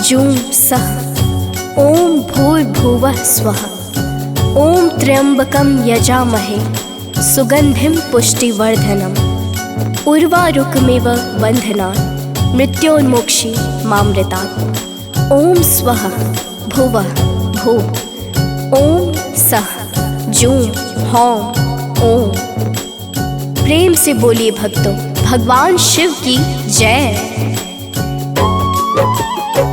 जूं सः ॐ भूर्भुवः स्वः। ॐ त्र्यंबकं यजामहे सुगंधिं पुष्टिवर्धनम् उर्वारुकमिव बन्धनान् मृत्योन्मोक्षी मामृतात्। ॐ स्वः भुवः भुः। ॐ सः जूं हौं ओम। प्रेम से बोलिए भक्तों, भगवान शिव की जय।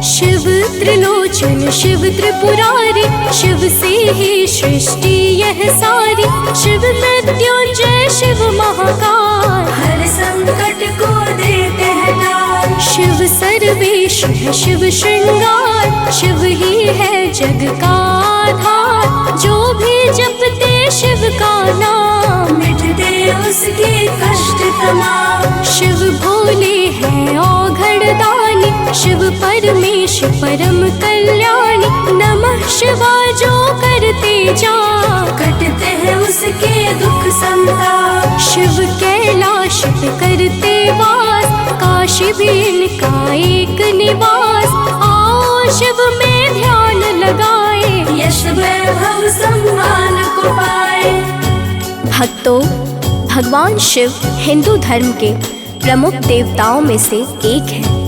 शिव त्रिलोचन शिव त्रिपुरारी, शिव से ही सृष्टि यह सारी। शिव मृत्युंजय शिव महाकाल, हर संकट को देते हैं टाल। शिव सर्वेश है शिव श्रृंगार, शिव ही है जग का आधार। जो भी जपते शिव का नाम, मिटते उसके कष्ट तमाम। शिव भोले हैं औघड़ दानी, शिव परमेश परम कल्याणी। नमः शिवाय जो करते जा, कटते हैं उसके दुख संताप। शिव कैलाश पे करते वास, काशी भी इनका एक निवास। आओ शिव में ध्यान लगाए, यश वैभव सम्मान को पाए। भक्तों, भगवान शिव हिंदू धर्म के प्रमुख देवताओं में से एक है।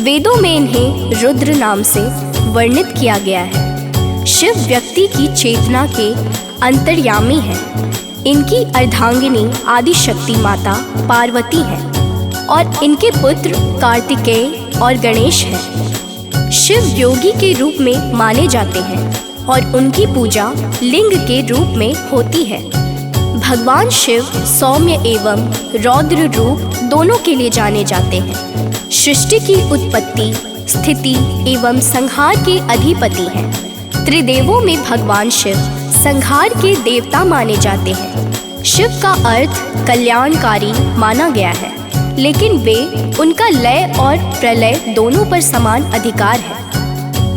वेदों में इन्हें रुद्र नाम से वर्णित किया गया है। शिव व्यक्ति की चेतना के अंतर्यामी है। इनकी अर्धांगिनी आदिशक्ति माता पार्वती है और इनके पुत्र कार्तिकेय और गणेश हैं। शिव योगी के रूप में माने जाते हैं और उनकी पूजा लिंग के रूप में होती है। भगवान शिव सौम्य एवं रौद्र रूप दोनों के लिए जाने जाते हैं। सृष्टि की उत्पत्ति, स्थिति एवं संहार के अधिपति हैं। त्रिदेवों में भगवान शिव संहार के देवता माने जाते हैं। शिव का अर्थ कल्याणकारी माना गया है, लेकिन वे उनका लय और प्रलय दोनों पर समान अधिकार है।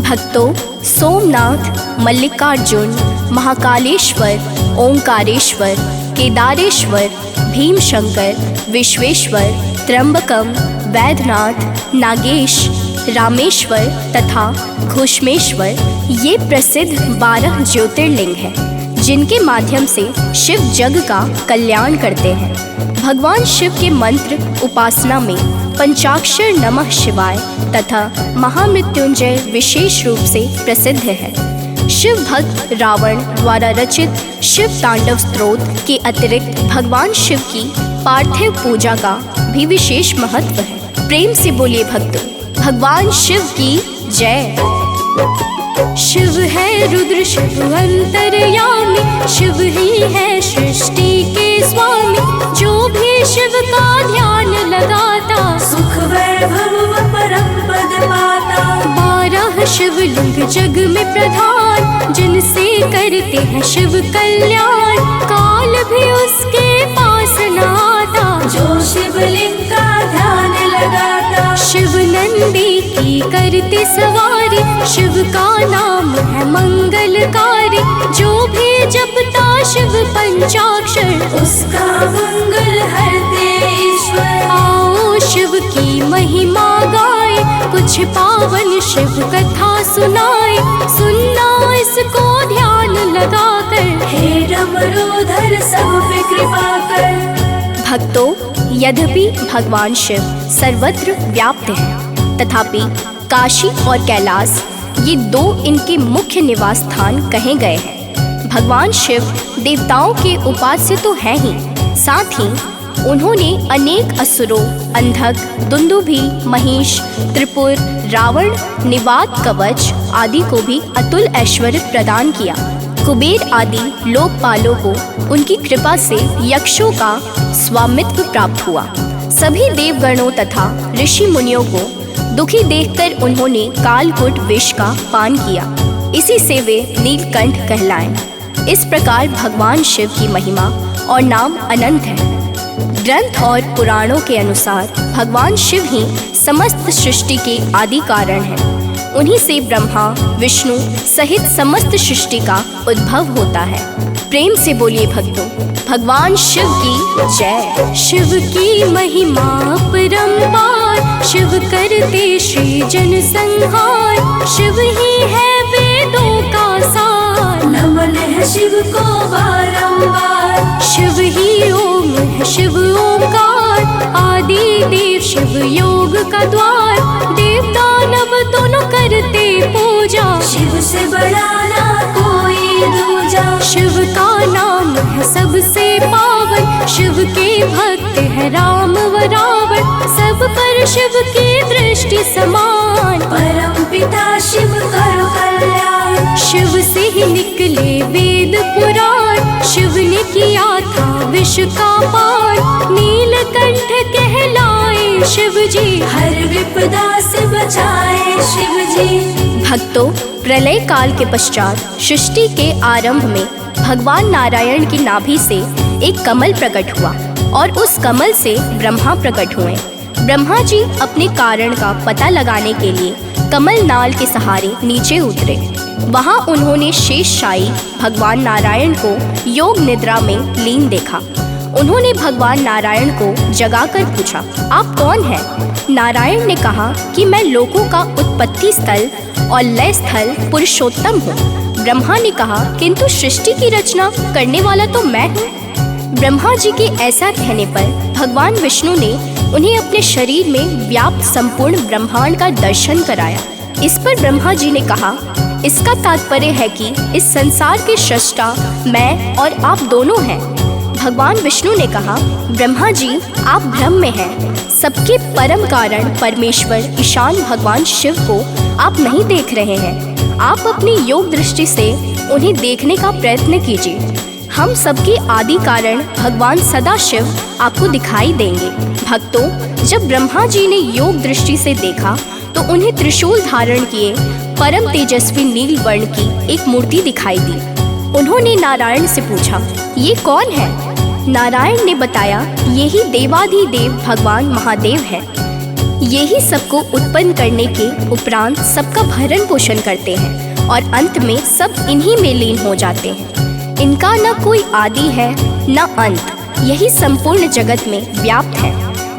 भक्तों, सोमनाथ, मल्लिकार्जुन, महाकालेश्वर, ओंकारेश्वर, केदारेश्वर, भीमशंकर, विश्वेश्वर, त्र्यंबकम, वैद्यनाथ, नागेश, रामेश्वर तथा घोषमेश्वर ये प्रसिद्ध 12 ज्योतिर्लिंग हैं, जिनके माध्यम से शिव जग का कल्याण करते हैं। भगवान शिव के मंत्र उपासना में पंचाक्षर नमः शिवाय तथा महामृत्युंजय विशेष रूप से प्रसिद्ध है। शिव भक्त रावण द्वारा रचित शिव तांडव स्तोत्र के अतिरिक्त भगवान शिव की पार्थिव पूजा का भी विशेष महत्व है। प्रेम से बोलिए भक्तों, भगवान शिव की जय। शिव है रुद्र शिव अंतर्यामी, शिव ही है सृष्टि के स्वामी। जो भी शिव का ध्यान लगाता, सुख वैभव व परम पद पाता। 12 शिवलिंग जग में प्रधान, जिनसे करते हैं शिव कल्याण। काल भी उसके पास न आता, जो शिवलिंग का ध्यान लगाता। शिव नंदी की करते सवारी, शिव का नाम है मंगलकारी। जो भी जपता शिव पंचाक्षर, उसका मंगल हरते ईश्वर। आओ शिव की महिमा गाए, कुछ पावन शिव कथा सुनाए। सुनना इसको ध्यान लगाकर, हे डमरूधर सब पे कृपा कर। भक्तों, यद्यपि भगवान शिव सर्वत्र व्याप्त हैं, तथापि काशी और कैलाश ये 2 इनके मुख्य निवास स्थान कहे गए हैं। भगवान शिव देवताओं के उपास्य तो हैं ही, साथ ही उन्होंने अनेक असुरों, अंधक, दुंदुभि, महिष, त्रिपुर, रावण, निवात, कवच आदि को भी अतुल ऐश्वर्य प्रदान किया। कुबेर आदि लोकपालों को उनकी कृपा से यक्षों का स्वामित्व प्राप्त हुआ। सभी देवगणों तथा ऋषि मुनियों को दुखी देखकर उन्होंने कालकूट विष का पान किया। इसी से वे नीलकंठ कहलाए। इस प्रकार भगवान शिव की महिमा और नाम अनंत है। ग्रंथ और पुराणों के अनुसार भगवान शिव ही समस्त सृष्टि के आदि कारण हैं। उन्हीं से ब्रह्मा, विष्णु सहित समस्त सृष्टि का उद्भव होता है। प्रेम से बोलिए भक्तों, भगवान शिव की जय। शिव की महिमा परंपार, शिव करते श्री जन संहार। शिव ही है वेदों का सार। नमन है शिव को बारंबार। शिव ही ओम है, शिव ओंकार, आदि देव शिव योग का द्वार। देव दानव दोनों करते पूजा, शिव से बड़ा ना कोई दूजा। शिव का नाम है सबसे पावन, शिव के भक्त है राम व रावण। सब पर शिव की दृष्टि समान, परम पिता शिव करो कल्याण। शिव से ही निकले वेद पुराण, शिव ने किया था विष का पान। नीलकंठ कहलाए शिव जी, हर विपदा से बचाए शिव जी। भक्तों, प्रलय काल के पश्चात सृष्टि के आरंभ में भगवान नारायण की नाभि से एक कमल प्रकट हुआ और उस कमल से ब्रह्मा प्रकट हुए। ब्रह्मा जी अपने कारण का पता लगाने के लिए कमल नाल के सहारे नीचे उतरे। वहां उन्होंने शेषशायी भगवान नारायण को योग निद्रा में लीन देखा। उन्होंने भगवान नारायण को जगाकर पूछा, आप कौन हैं? नारायण ने कहा कि मैं लोकों का उत्पत्ति स्थल और लय स्थल पुरुषोत्तम हूँ। ब्रह्मा ने कहा, किंतु सृष्टि की रचना करने वाला तो मैं हूँ। ब्रह्मा जी के ऐसा कहने पर भगवान विष्णु ने उन्हें अपने शरीर में व्याप्त संपूर्ण ब्रह्मांड का दर्शन कराया। इस पर ब्रह्मा जी ने कहा, इसका तात्पर्य है कि इस संसार के सृष्टा मैं और आप दोनों हैं। भगवान विष्णु ने कहा, ब्रह्मा जी आप भ्रम में हैं। सबके परम कारण परमेश्वर ईशान भगवान शिव को आप नहीं देख रहे हैं। आप अपनी योग दृष्टि से उन्हें देखने का प्रयत्न कीजिए। हम सबके आदि कारण भगवान सदाशिव आपको दिखाई देंगे। भक्तों, जब ब्रह्मा जी ने योग दृष्टि से देखा तो उन्हें त्रिशूल धारण किए परम तेजस्वी नील वर्ण की एक मूर्ति दिखाई दी। उन्होंने नारायण से पूछा, ये कौन है? नारायण ने बताया, यही देवाधिदेव भगवान महादेव है। यही सबको उत्पन्न करने के उपरांत सबका भरण पोषण करते हैं और अंत में सब इन्हीं में लीन हो जाते हैं। इनका न कोई आदि है न अंत, यही संपूर्ण जगत में व्याप्त है।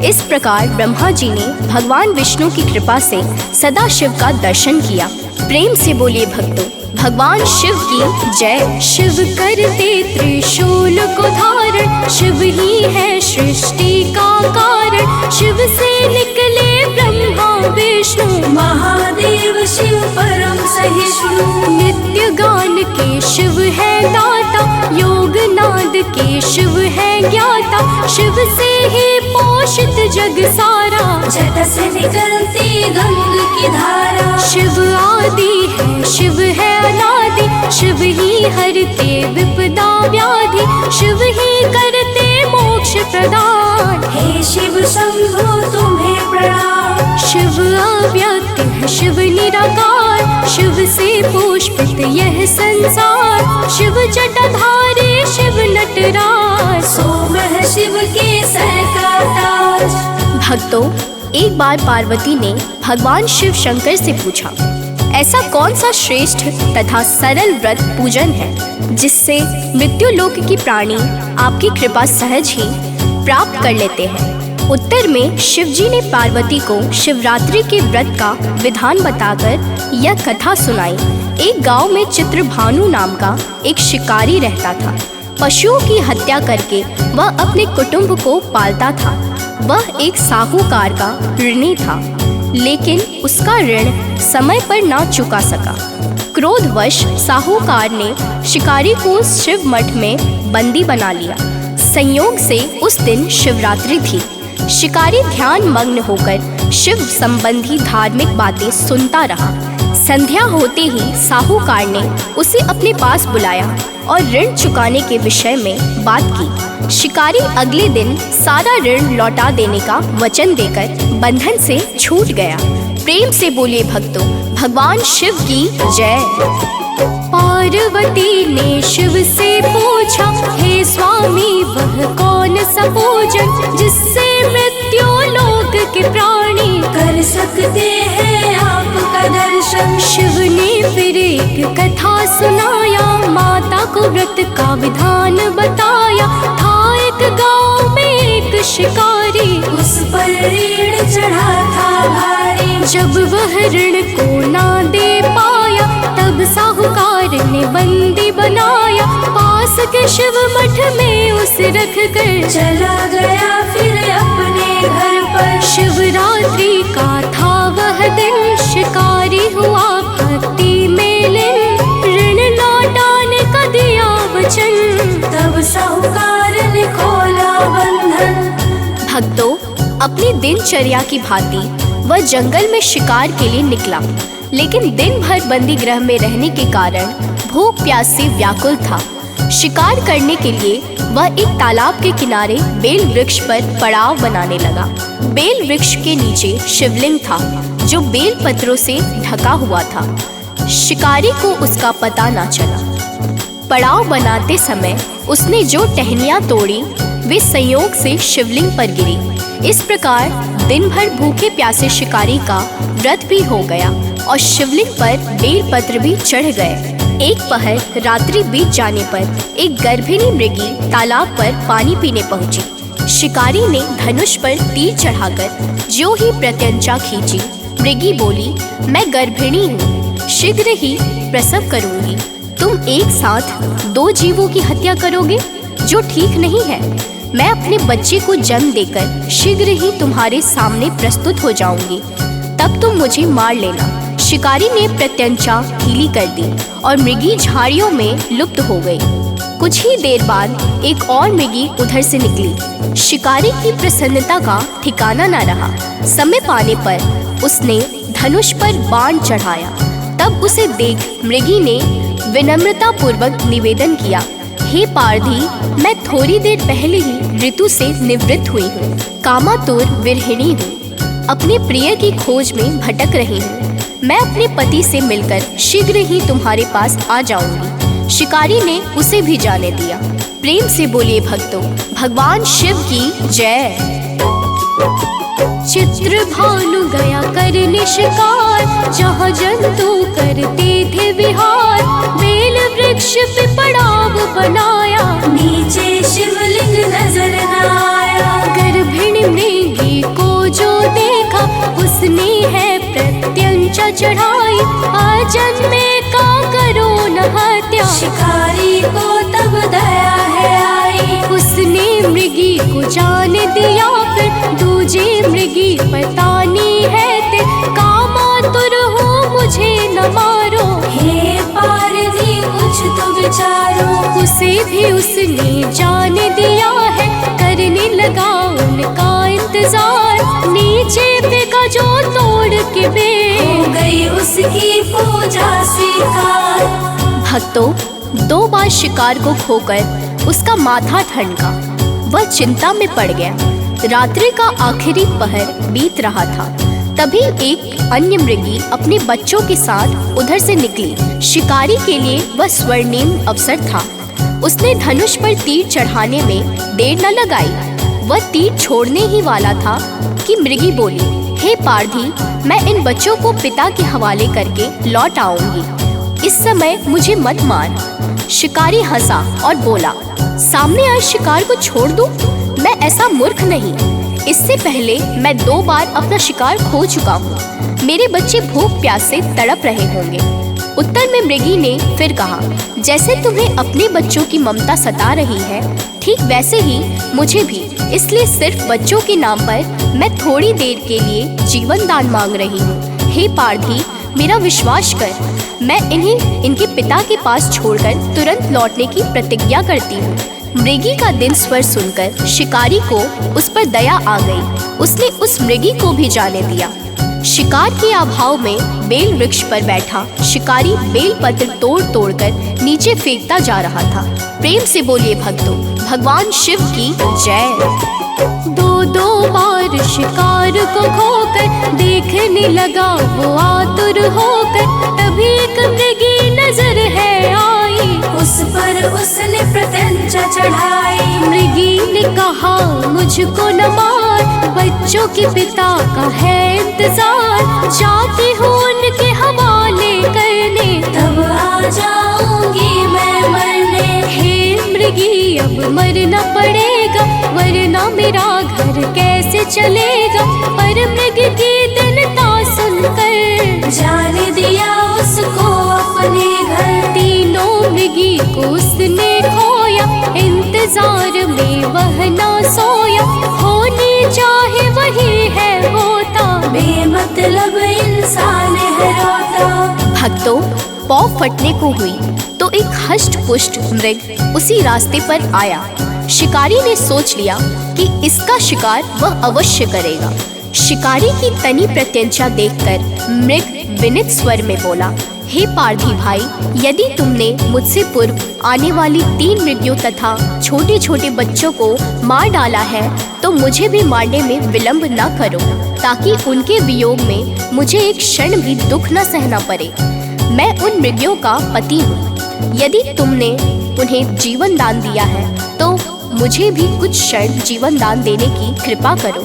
इस प्रकार ब्रह्मा जी ने भगवान विष्णु की कृपा से सदाशिव का दर्शन किया। प्रेम से बोलिए भक्तों, भगवान शिव की जय। शिव करते त्रिशूल को धारण, शिव ही है सृष्टि का कारण। शिव से निकले ब्रह्मा विष्णु, महादेव शिव परम सहिष्णु। नित्य गान के शिव है दाता, योग नाद के शिव है ज्ञाता। शिव से ही पोषित जग सारा, जट से निकलती गंग की धारा। शिव आदि है, शिव है अनादि, शिव ही हरते विपदा व्याधि। शिव ही करते मोक्ष प्रदान, हे शिव शंभो तुम्हें प्रणाम। शिव अव्यक्त है, शिव निराकार, शिव से पुष्पित यह संसार। शिव जटाधारी, शिव नटराज, सोम है शिव के सर का ताज। भक्तों, एक बार पार्वती ने भगवान शिव शंकर से पूछा, ऐसा कौन सा श्रेष्ठ तथा सरल व्रत पूजन है जिससे मृत्युलोक की प्राणी आपकी कृपा सहज ही प्राप्त कर लेते हैं? उत्तर में शिव जी ने पार्वती को शिवरात्रि के व्रत का विधान बताकर यह कथा सुनाई। एक गांव में चित्रभानु नाम का एक शिकारी रहता था। पशुओं की हत्या करके वह अपने कुटुंब को पालता था। वह एक साहूकार का ऋणी था, लेकिन उसका ऋण समय पर ना चुका सका। क्रोधवश साहूकार ने शिकारी को शिव मठ में बंदी बना लिया। संयोग से उस दिन शिवरात्रि थी। शिकारी ध्यान मग्न होकर शिव संबंधी धार्मिक बातें सुनता रहा। संध्या होते ही साहूकार ने उसे अपने पास बुलाया और ऋण चुकाने के विषय में बात की। शिकारी अगले दिन सारा ऋण लौटा देने का वचन देकर बंधन से छूट गया। प्रेम से बोलिए भक्तों, भगवान शिव की जय। पार्वती ने शिव से पूछा, हे स्वामी वह कौन सा पूजन जिससे मृत्यु लोक के प्राणी कर सकते हैं आपका दर्शन। शिव ने फिर एक कथा सुनाया, माता को व्रत का विधान बताया। था एक गांव में एक शिकारी, उस पर ऋण चढ़ा था भारी। जब वह ऋण को ना दे के शिव मठ में उसे रख कर चला गया फिर अपने घर पर। शिवरात्रि का था वह दिन, शिकारी हुआ भक्ति में लीन, ऋण लौटाने का दिया वचन, तब साहूकार ने खोला बंधन। भक्तों, अपनी दिनचर्या की भांति वह जंगल में शिकार के लिए निकला, लेकिन दिन भर बंदी गृह में रहने के कारण भूख प्यास से व्याकुल था। शिकार करने के लिए वह एक तालाब के किनारे बेल वृक्ष पर पड़ाव बनाने लगा। बेल वृक्ष के नीचे शिवलिंग था जो बेल पत्रों से ढका हुआ था। शिकारी को उसका पता ना चला। पड़ाव बनाते समय उसने जो टहनियां तोड़ी वे संयोग से शिवलिंग पर गिरी। इस प्रकार दिन भर भूखे प्यासे शिकारी का व्रत भी हो गया और शिवलिंग पर बेल पत्र भी चढ़ गए। एक पहर रात्रि बीत जाने पर एक गर्भिणी मृगी तालाब पर पानी पीने पहुंची। शिकारी ने धनुष पर तीर चढ़ाकर जो ही प्रत्यंचा खींची। मृगी बोली, मैं गर्भिणी हूँ, शीघ्र ही प्रसव करूंगी। तुम एक साथ 2 जीवों की हत्या करोगे, जो ठीक नहीं है। मैं अपने बच्चे को जन्म देकर शीघ्र ही तुम्हारे सामने प्रस्तुत हो जाऊंगी, तब तुम मुझे मार लेना। शिकारी ने प्रत्यंचा ढीली कर दी और मृगी झाड़ियों में लुप्त हो गई। कुछ ही देर बाद एक और मृगी उधर से निकली। शिकारी की प्रसन्नता का ठिकाना न रहा। समय पाने पर उसने धनुष पर बाण चढ़ाया। तब उसे देख मृगी ने विनम्रता पूर्वक निवेदन किया, हे पारधी, मैं थोड़ी देर पहले ही ऋतु से निवृत्त हुई हूँ। कामातुर विरहिणी हूँ, अपने प्रिय की खोज में भटक रही हूँ। मैं अपने पति से मिलकर शीघ्र ही तुम्हारे पास आ जाऊंगी। शिकारी ने उसे भी जाने दिया। प्रेम से बोलिए भक्तों, भगवान शिव की जय। चित्रभानु गया करने शिकार, जहाँ जंतु करते थे विहार। बेल वृक्ष पे पड़ाव बनाया, नीचे शिवलिंग नजर न आया। गर्भिणी मृगी को जो देखा, उसने है प्रत्यंचा चढ़ाई। अजन्मे का करो न हत्या, शिकारी को तब दया है आई। उसने मृगी को जान दिया फिर, दूजे मृगी पतानी है ते। कामातुर हो मुझे न मारो, हे पारधी कुछ तो विचारो। उसे भी उसने जान दिया है, करने लगा उनका इंतजार। नीचे फेंका जो तोड़ के बेल, हो गई उसकी पूजा स्वीकार। भक्तों, 2 बार शिकार को खोकर उसका माथा ठनका। वह चिंता में पड़ गया। रात्रि का आखिरी पहर बीत रहा था। तभी एक अन्य मृगी अपने बच्चों के साथ उधर से निकली। शिकारी के लिए वह स्वर्णिम अवसर था। उसने धनुष पर तीर चढ़ाने में देर न लगाई। वह तीर छोड़ने ही वाला था कि मृगी बोली, हे पारधी, मैं इन बच्चों को पिता के हवाले करके लौट आऊंगी। इस समय मुझे मत मार। शिकारी हंसा और बोला, सामने आए शिकार को छोड़ दूं? मैं ऐसा मूर्ख नहीं। इससे पहले मैं 2 बार अपना शिकार खो चुका हूँ। मेरे बच्चे भूख प्यास से तड़प रहे होंगे। उत्तर में मृगी ने फिर कहा, जैसे तुम्हें अपने बच्चों की ममता सता रही है, ठीक वैसे ही मुझे भी। इसलिए सिर्फ बच्चों के नाम पर मैं थोड़ी देर के लिए जीवन दान मांग रही हूँ। हे पारधी, मेरा विश्वास कर। मैं इन्हें इनके पिता के पास छोड़कर तुरंत लौटने की प्रतिज्ञा करती हूँ। मृगी का दिन स्वर सुनकर शिकारी को उस पर दया आ गई। उसने उस मृगी को भी जाने दिया। शिकार के अभाव में बेल वृक्ष पर बैठा शिकारी बेल पत्र तोड़ तोड़ कर नीचे फेंकता जा रहा था। प्रेम से बोलिए भक्तों, भगवान शिव की जय। 2 बार शिकार को खोकर देखने लगा वो आतुर होकर। तभी एक मृगी नजर है आई, उस पर उसने प्रत्यंचा चढ़ाई। मृगी ने कहा, मुझको न मार, बच्चों के पिता का है इंतजार। जाती हूँ उनके हवाले करने, तब आ जाऊंगी मैं मरने। हे मृगी, अब मरना पड़ेगा, वरना मेरा घर कैसे चलेगा। पर मृग की दीनता सुनकर जाने दिया उसको अपने घर। तीनों मृगी को उसने खोया, इंतजार में वह ना सोया, होने चाहे वही है होता, बेमतलब इंसान है रोता। भक्तों, पौ फटने को हुई तो एक हष्ट पुष्ट मृग उसी रास्ते पर आया। शिकारी ने सोच लिया कि इसका शिकार वह अवश्य करेगा। शिकारी की तनी प्रत्यंचा देखकर मृग विनित स्वर में बोला, हे पारधी भाई, यदि तुमने मुझसे पूर्व आने वाली 3 मृगों तथा छोटे छोटे बच्चों को मार डाला है तो मुझे भी मारने में विलंब न करो, ताकि उनके वियोग में मुझे एक क्षण भी दुख न सहना पड़े। मैं उन मृगों का पति हूँ। यदि तुमने उन्हें जीवन दान दिया है तो मुझे भी कुछ क्षण जीवन दान देने की कृपा करो।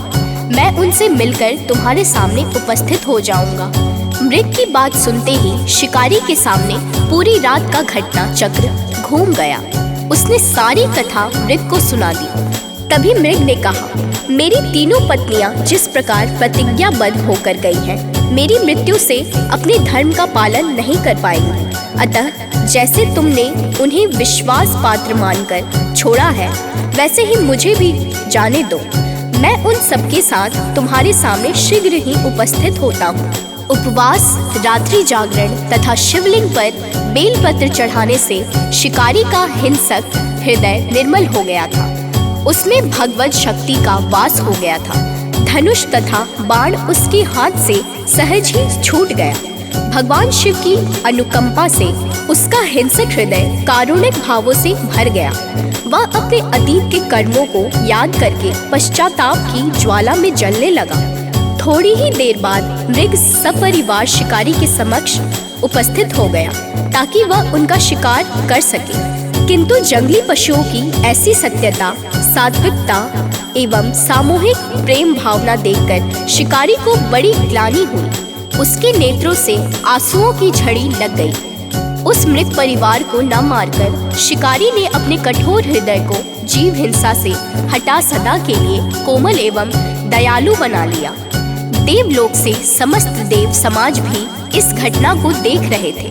मैं उनसे मिलकर तुम्हारे सामने उपस्थित हो जाऊंगा। मृग की बात सुनते ही शिकारी के सामने पूरी रात का घटना चक्र घूम गया। उसने सारी कथा मृग को सुना दी। तभी मृग ने कहा, मेरी तीनों पत्नियां जिस प्रकार प्रतिज्ञाबद्ध होकर गई हैं, मेरी मृत्यु से अपने धर्म का पालन नहीं कर पाएंगी। अतः जैसे तुमने उन्हें विश्वास पात्र मानकर छोड़ा है, वैसे ही मुझे भी जाने दो। मैं उन सबके साथ तुम्हारे सामने शीघ्र ही उपस्थित होता हूँ। उपवास, रात्रि जागरण तथा शिवलिंग पर बेलपत्र चढ़ाने से शिकारी का हिंसक हृदय निर्मल हो गया था। उसमें भगवत शक्ति का वास हो गया था। धनुष तथा बाण उसके हाथ से सहज ही छूट गया। भगवान शिव की अनुकंपा से उसका हिंसक हृदय कारुणिक भावों से भर गया। वह अपने अतीत के कर्मों को याद करके पश्चाताप की ज्वाला में जलने लगा। थोड़ी ही देर बाद मृग सपरिवार शिकारी के समक्ष उपस्थित हो गया ताकि वह उनका शिकार कर सके। किंतु जंगली पशुओं की ऐसी सत्यता, सात्विकता एवं सामूहिक प्रेम भावना देखकर शिकारी को बड़ी ग्लानि हुई। उसके नेत्रों से आंसुओं की झड़ी लग गई। उस मृत परिवार को न मारकर शिकारी ने अपने कठोर हृदय को जीव हिंसा से हटा सदा के लिए कोमल एवं दयालु बना लिया। देवलोक से समस्त देव समाज भी इस घटना को देख रहे थे।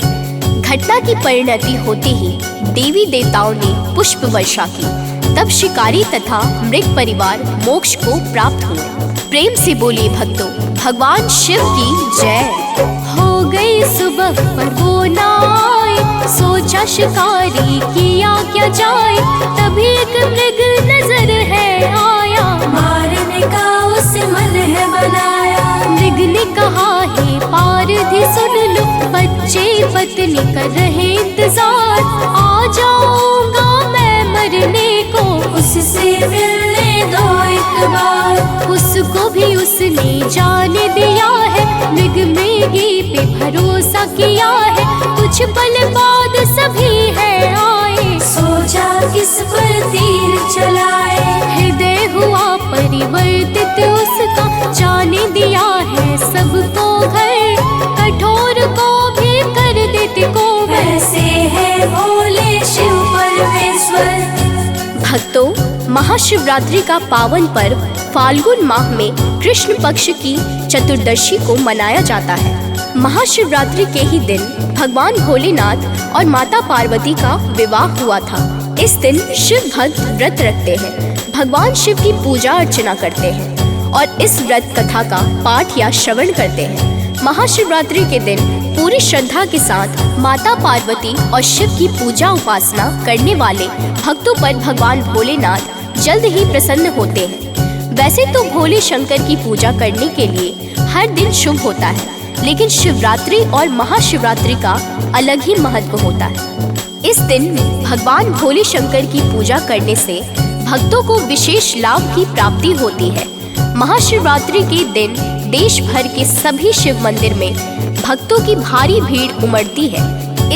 घटना की परिणति होते ही देवी देवताओं ने पुष्प वर्षा की। तब शिकारी तथा मृग परिवार मोक्ष को प्राप्त हुए। प्रेम से बोलिए भक्तों, भगवान शिव की जय। हो गई सुबह पर वो न आए, सोचा शिकारी किया क्या जाए। तभी एक मृग नजर है आया, मारने का उसे मन है बनाया। मृग ने कहा, हे पारधी सुन लो, बच्चे पत्नी कर रहे इंतजार। आ जाऊंगा मैं मरने को, उससे मिलने दो एक बार। उसको भी उसने जाने दिया है, मृग मृगी पे भरोसा किया है। कुछ पल बाद सभी है आए, सोचा किस पर तीर चलाए। हृदय हुआ परिवर्तित उसका, जाने दिया है सबको घर। कठोर को भी कर देते को वैसे है भोले शिव परमेश्वर। भक्तों, महाशिवरात्रि का पावन पर्व फाल्गुन माह में कृष्ण पक्ष की चतुर्दशी को मनाया जाता है। महाशिवरात्रि के ही दिन भगवान भोलेनाथ और माता पार्वती का विवाह हुआ था। इस दिन शिव भक्त व्रत रखते हैं, भगवान शिव की पूजा अर्चना करते हैं और इस व्रत कथा का पाठ या श्रवण करते हैं। महाशिवरात्रि के दिन पूरी श्रद्धा के साथ माता पार्वती और शिव की पूजा उपासना करने वाले भक्तों पर भगवान भोलेनाथ जल्द ही प्रसन्न होते हैं। वैसे तो भोले शंकर की पूजा करने के लिए हर दिन शुभ होता है, लेकिन शिवरात्रि और महाशिवरात्रि का अलग ही महत्व होता है। इस दिन भगवान भोले शंकर की पूजा करने से भक्तों को विशेष लाभ की प्राप्ति होती है। महाशिवरात्रि के दिन देश भर के सभी शिव मंदिर में भक्तों की भारी भीड़ उमड़ती है।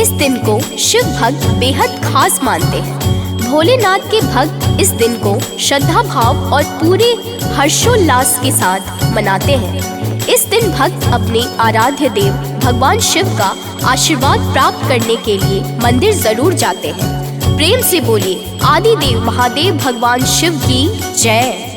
इस दिन को शिव भक्त बेहद खास मानते हैं। भोलेनाथ के भक्त इस दिन को श्रद्धा भाव और पूरे हर्षोल्लास के साथ मनाते हैं। इस दिन भक्त अपने आराध्य देव भगवान शिव का आशीर्वाद प्राप्त करने के लिए मंदिर जरूर जाते हैं। प्रेम से बोलिए आदिदेव महादेव भगवान शिव की जय।